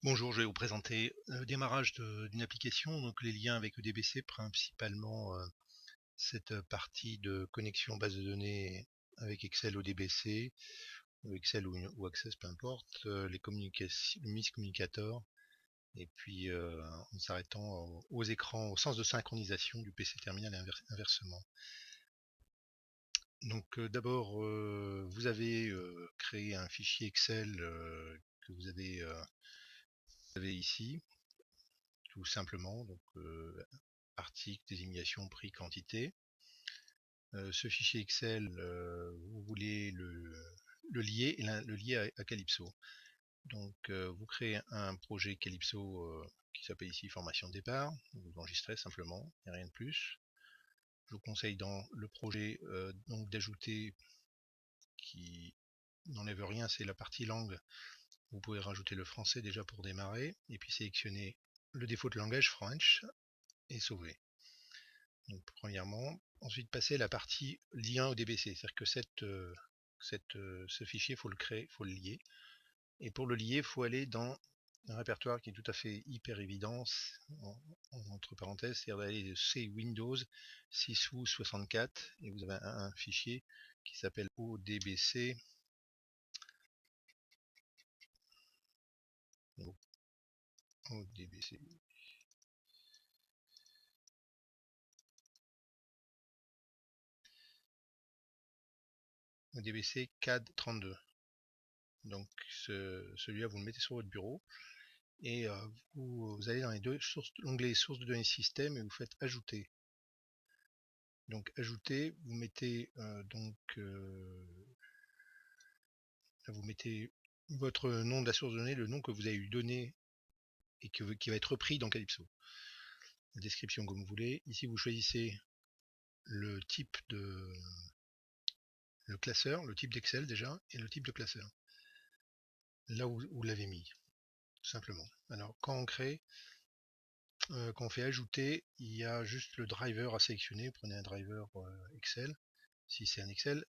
Bonjour, je vais vous présenter le démarrage d'une application, donc les liens avec EDBC, principalement cette partie de connexion base de données avec Excel ODBC, ou Excel ou Access, peu importe, les communications, le MIS Communicator, et puis en s'arrêtant aux écrans, au sens de synchronisation du PC terminal et inversement. Donc d'abord, vous avez créé un fichier Excel que vous avez ici, tout simplement, donc article, désignation, prix, quantité. Ce fichier Excel, vous voulez le lier, le lier à Calypso. Donc vous créez un projet Calypso qui s'appelle ici formation de départ, vous l'enregistrez simplement, et rien de plus. Je vous conseille dans le projet donc d'ajouter, qui n'enlève rien, c'est la partie langue. Vous pouvez rajouter le français déjà pour démarrer, et puis sélectionner le défaut de langage French et sauver. Donc premièrement, ensuite passer à la partie lien au DBC, c'est-à-dire que ce fichier, il faut le créer, il faut le lier. Et pour le lier, il faut aller dans un répertoire qui est tout à fait hyper évident, entre parenthèses, c'est-à-dire d'aller de C Windows 6 ou 64, et vous avez un fichier qui s'appelle ODBC. ODBC. ODBC CAD 32. Donc celui-là, vous le mettez sur votre bureau. Et vous allez dans l'onglet sources de données système et vous faites ajouter. Donc ajouter, vous mettez vous mettez votre nom de la source de données, le nom que vous avez eu donné et qui va être repris dans Calypso. La description comme vous voulez. Ici vous choisissez le type le classeur, le type d'Excel déjà, et le type de classeur. Là où vous l'avez mis, tout simplement. Alors quand on crée, quand on fait ajouter, il y a juste le driver à sélectionner. Prenez un driver Excel, si c'est un Excel,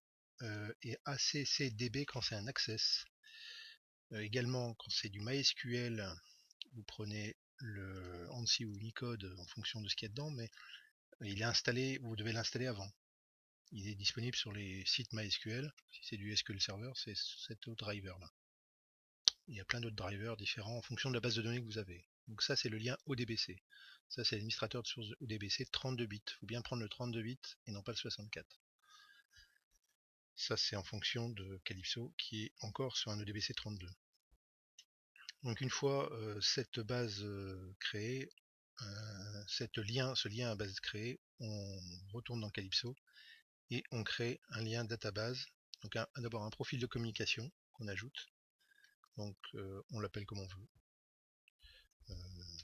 et ACCDB quand c'est un Access. Également, quand c'est du MySQL, vous prenez le ANSI ou Unicode en fonction de ce qu'il y a dedans, mais il est installé, vous devez l'installer avant. Il est disponible sur les sites MySQL. Si c'est du SQL Server, c'est cet autre driver là. Il y a plein d'autres drivers différents en fonction de la base de données que vous avez. Donc ça, c'est le lien ODBC. Ça, c'est l'administrateur de source ODBC 32 bits. Il faut bien prendre le 32 bits et non pas le 64. Ça, c'est en fonction de Calypso qui est encore sur un EDBC 32. Donc une fois cette base créée, ce lien à base créée, on retourne dans Calypso et on crée un lien database. Donc d'abord un profil de communication qu'on ajoute. Donc on l'appelle comme on veut.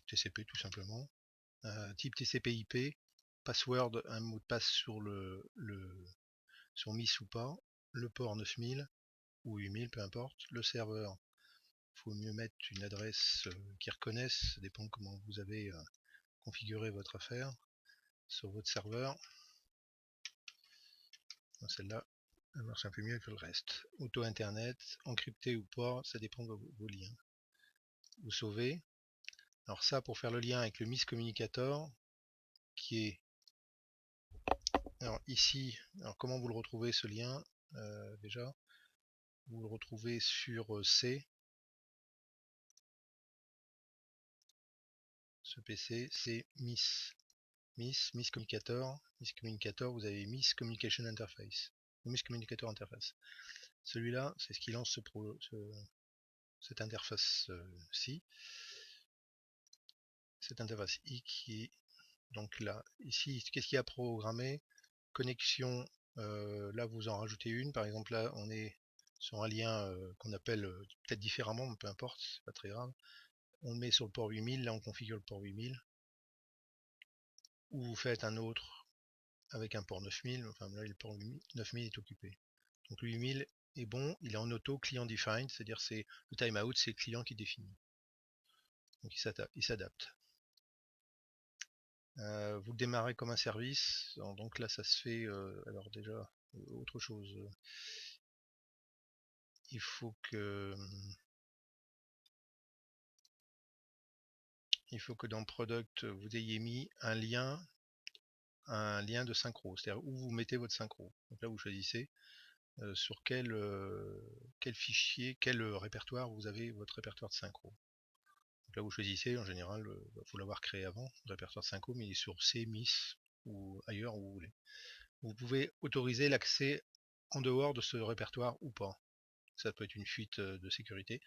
TCP tout simplement. Type TCP/IP, password, un mot de passe sur sur MIS ou pas, le port 9000 ou 8000, peu importe, le serveur. Il faut mieux mettre une adresse qui reconnaisse, ça dépend de comment vous avez configuré votre affaire sur votre serveur. Celle-là, elle marche un peu mieux que le reste. Auto Internet, encrypté ou pas, ça dépend de vos liens. Vous sauvez. Alors ça, pour faire le lien avec le MIS Communicator, qui est... Alors ici, alors comment vous le retrouvez ce lien déjà? Vous le retrouvez sur C. Ce PC, c'est MIS. MIS Communicator. MIS Communicator, vous avez MIS Communication Interface. MIS Communicator Interface. Celui-là, c'est ce qui lance cette interface-ci. Cette interface-i qui est donc là. Ici, qu'est-ce qu'il y a programmé? Connexion, là vous en rajoutez une. Par exemple, là, on est sur un lien qu'on appelle peut-être différemment, mais peu importe, c'est pas très grave. On le met sur le port 8000, là on configure le port 8000. Ou vous faites un autre avec un port 9000, enfin là le port 9000 est occupé. Donc le 8000 est bon, il est en auto client defined, c'est-à-dire c'est le timeout, c'est le client qui définit. Donc il s'adapte. Vous le démarrez comme un service, donc là ça se fait, alors déjà, autre chose, il faut que il faut que dans Product, vous ayez mis un lien de synchro, c'est-à-dire où vous mettez votre synchro. Donc là, vous choisissez sur quel fichier, quel répertoire vous avez votre répertoire de synchro. Donc là, vous choisissez, en général, il faut l'avoir créé avant, le répertoire de synchro, mais il est sur C, MIS ou ailleurs où vous voulez. Vous pouvez autoriser l'accès en dehors de ce répertoire ou pas. Ça peut être une fuite de sécurité,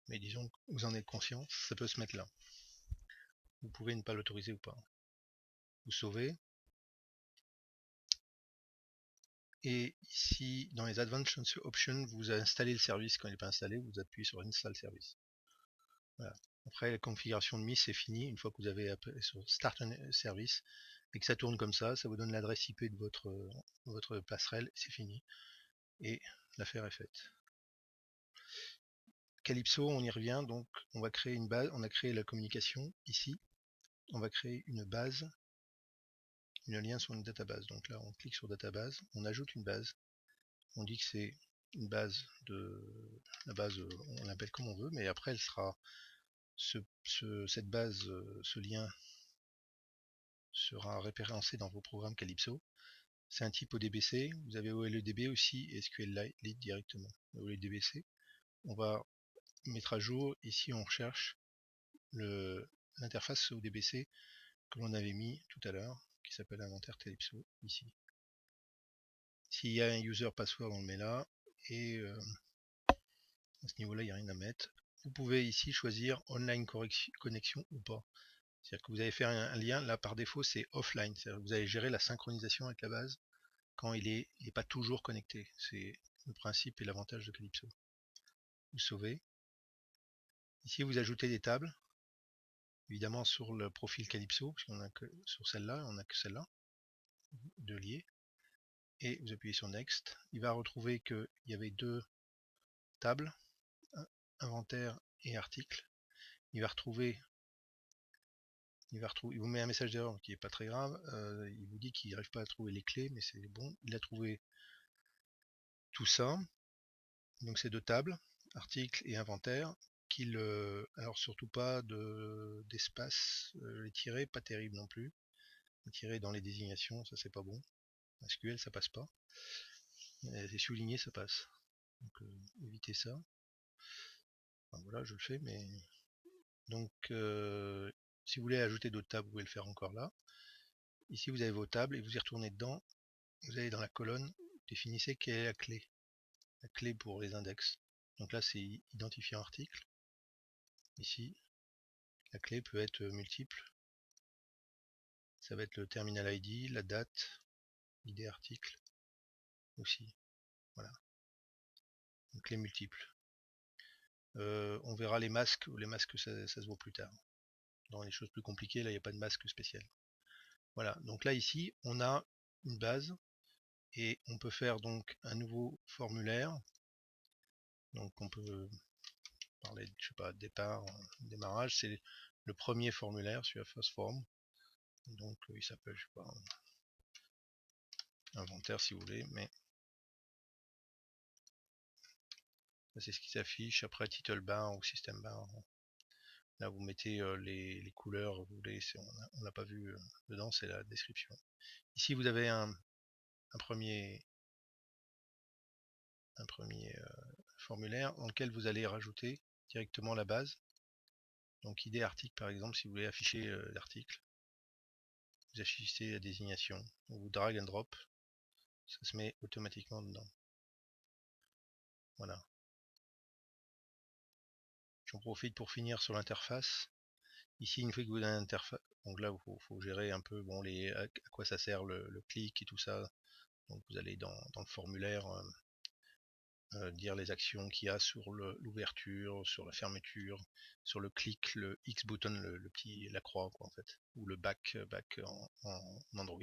mais disons que vous en êtes conscient, ça peut se mettre là. Vous pouvez ne pas l'autoriser ou pas. Vous sauvez. Et ici, dans les Advanced Options, vous installez le service. Quand il n'est pas installé, vous appuyez sur Install Service. Voilà. Après, la configuration de MIS c'est fini. Une fois que vous avez appuyé sur Start Service et que ça tourne comme ça vous donne l'adresse IP de votre passerelle, c'est fini. Et l'affaire est faite. Calypso, on y revient, donc on va créer une base, on a créé la communication ici, on va créer une base, un lien sur une database. Donc là, on clique sur database, on ajoute une base, on dit que c'est une base la base, on l'appelle comme on veut, mais après elle sera, cette base, ce lien sera référencé dans vos programmes Calypso. C'est un type ODBC, vous avez OLEDB aussi et SQLite directement. OLEDBC, on va mettre à jour, ici on recherche l'interface ODBC que l'on avait mis tout à l'heure, qui s'appelle inventaire Calypso, ici. S'il y a un user password, on le met là, et à ce niveau-là, il n'y a rien à mettre. Vous pouvez ici choisir online connexion ou pas. C'est-à-dire que vous allez faire un lien, là par défaut c'est offline, c'est-à-dire que vous allez gérer la synchronisation avec la base quand il est pas toujours connecté. C'est le principe et l'avantage de Calypso. Vous sauvez. Ici vous ajoutez des tables, évidemment sur le profil Calypso, parce qu'on a que sur celle-là, on n'a que celle-là, de lier. Et vous appuyez sur Next. Il va retrouver qu'il y avait deux tables, inventaire et article. Il vous met un message d'erreur qui n'est pas très grave. Il vous dit qu'il n'arrive pas à trouver les clés, mais c'est bon. Il a trouvé tout ça. Donc ces deux tables, article et inventaire, alors surtout pas d'espace, les tirés, pas terrible non plus. Les tirés dans les désignations, ça c'est pas bon. SQL ça passe pas. C'est souligné, ça passe. Donc évitez ça. Enfin, voilà, je le fais, mais donc si vous voulez ajouter d'autres tables, vous pouvez le faire encore là. Ici vous avez vos tables et vous y retournez dedans. Vous allez dans la colonne, définissez quelle est la clé pour les index. Donc là c'est identifier un article. Ici, la clé peut être multiple. Ça va être le terminal ID, la date, ID article aussi. Voilà. Une clé multiple. On verra les masques, ou les masques ça se voit plus tard. Dans les choses plus compliquées, là il n'y a pas de masque spécial. Voilà, donc là ici on a une base et on peut faire donc un nouveau formulaire. Donc on peut parler, je sais pas, départ, démarrage, c'est le premier formulaire sur la first form. Donc il s'appelle, je sais pas, inventaire si vous voulez, mais c'est ce qui s'affiche. Après title bar ou system bar, là vous mettez les couleurs, vous voulez, on l'a pas vu dedans, c'est la description. Ici vous avez un premier formulaire dans lequel vous allez rajouter directement la base. Donc ID article par exemple, si vous voulez afficher l'article, vous affichez la désignation, vous drag and drop, ça se met automatiquement dedans. Voilà. J'en profite pour finir sur l'interface. Ici, une fois que vous avez l'interface, donc là, il faut gérer un peu bon, à quoi ça sert le clic et tout ça. Donc vous allez dans le formulaire dire les actions qu'il y a sur l'ouverture, sur la fermeture, sur le clic, le X button, la croix quoi, en fait, ou le back en Android.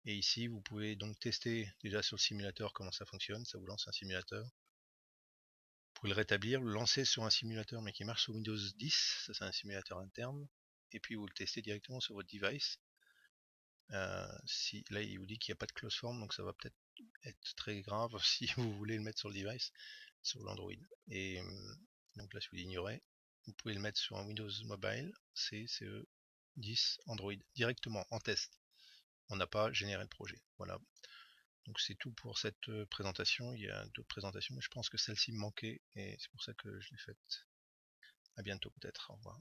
Et ici, vous pouvez donc tester déjà sur le simulateur comment ça fonctionne. Ça vous lance un simulateur. Vous pouvez le rétablir, le lancer sur un simulateur mais qui marche sur Windows 10. Ça c'est un simulateur interne. Et puis vous le testez directement sur votre device. Là il vous dit qu'il n'y a pas de close form, donc ça va peut-être être très grave si vous voulez le mettre sur le device, sur l'Android. Et donc là si vous l'ignorez, vous pouvez le mettre sur un Windows Mobile, CE 10 Android, directement en test. On n'a pas généré le projet. Voilà. Donc c'est tout pour cette présentation. Il y a d'autres présentations, mais je pense que celle-ci me manquait et c'est pour ça que je l'ai faite. À bientôt peut-être. Au revoir.